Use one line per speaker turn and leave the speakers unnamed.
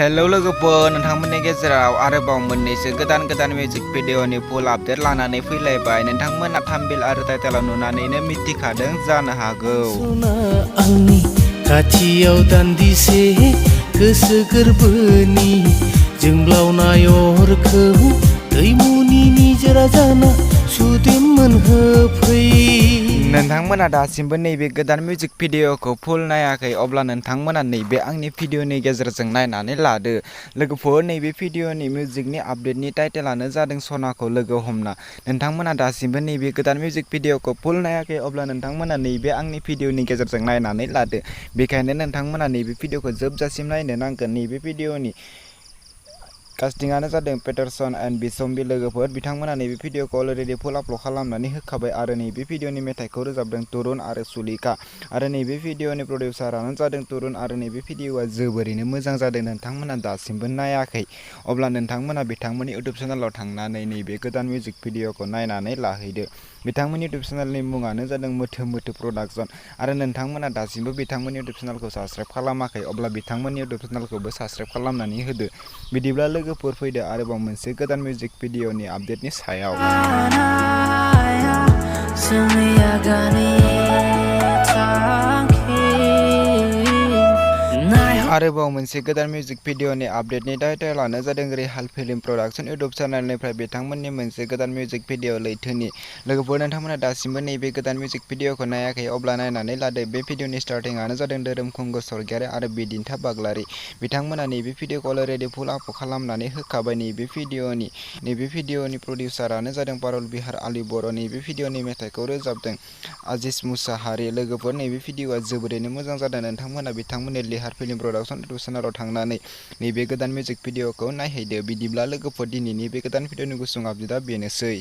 Hello लोगोफोर, नोंथांमोननि गेजेराव आरोबाव मोननैसो गोदान मिउजिक भिडिअनि फुल आपडेट लानानै फैलायबाय। नोंथांमोना थाम्बनेल आरो टाइटेलाव नुनानैनो मिथिखादों जानो हागौ।
आंनि खाथियाव दान्दिसे गोसो गोरबोनि जोंब्लावनाय अरखौ दैमुनि निजोरा जाना सुदेम मोनहोफै।
नोंथांमोना दासिमबो नैबे गोदान मिउजिक भिडिअखौ फुल नायाखै, अब्ला नोंथांमोना नैबे आंनि भिडिअनि गेजेरजों नायनानै लादो। लोगोफोर, नैबे भिडिअनि मिउजिकनि आपडेटनि टाइटेलानो जादों सनाखौ लोगो हमना। नोंथांमोना दासिमबो नैबे गोदान मिउजिक भिडिअखौ फुल नायाखै, अब्ला नोंथांमोना नैबे आंनि भिडिअनि गेजेरजों नायनानै लादो। बेखायनो नोंथांमोना नैबे भिडिअखौ जोबजासिम नायनो नांगोन। नैबे भिडिअनि कास्टिंआनो जादों पेटारसन एन्ड बिसम्बि। लोगोफोर, बिथांमोना नैबे भिडिअखौ अलरेडि फुल आपल'ड खालामनानै होखाबाय आरो नैबे भिडिअनि मेथाइखौ रोजाबदों तुरुन आरो सुलिका। आरो नैबे भिडिअनि प्रडिउसारानो जादों तुरुन आरो नैबे भिडिअआ जोबोरैनो मोजां जादों। नोंथांमोना दासिमबो नायाखै, अब्ला नोंथांमोना बिथांमोननि इउटुब चेनेलाव थांनानै नैबे गोदान मिउजिक भिडिअखौ नायनानै लाहैदो। बिथांमोननि इउटुब चेनेलनि मुङानो जादों मोथो मोथो प्रडाक्सन। आरो नोंथांमोना दासिमबो बिथांमोननि इउटुब चेनेलखौ साबस्क्राइब खालामाखै, अब्ला बिथांमोननि इउटुब चेनेलखौबो साबस्क्राइब खालामनानै होदो। बिदिब्ला लोगोफोर, फैदो आरोबाव मोनसे गोदान मिउजिक भिडिअनि आपडेटनि सायाव। आरोबाव मोनसे गोदान मिउजिक भिडिअनि आपडेटनि टाइटेलानो जादों रेहाल फिल्म प्रडाक्सन इउटुब चेनेलनिफ्राय बिथांमोननि मोनसे गोदान मिउजिक भिडिअ लैथोनि। लोगोफोर, नोंथांमोना दासिमबो नैबे गोदान मिउजिक भिडिअखौ नायाखै, अब्ला नायनानै लादो। बे भिडिअनि स्टार्टिंआनो जादों धोरोम खुंगुर स्वर्गियारि आरो बिदिन्था बाग्लारि। बिथांमोना नैबे भिडिअखौ अलरेडि फुल आपल'ड खालामनानै होखाबाय। नैबे भिडिअनि प्रडिउसारानो जादों पारुल बिहार आलि बर'। नैबे भिडिअनि मेथाइखौ रोजाबदों आजिज मुसाहारि। लोगोफोर, नैबे भिडिअआ जोबोरैनो मोजां जादों। नोंथांमोना बिथांमोननि लिहार फिल्म प्रडाक्सन इउटुब चेनेलाव थांनानै नैबे गोदान मिउजिक भिडिअखौ नायहैदो। बिदिब्ला लोगोफोर, दिनैनि बे गोदान भिडिअनि गुसुं आपडेटआ बेनोसै।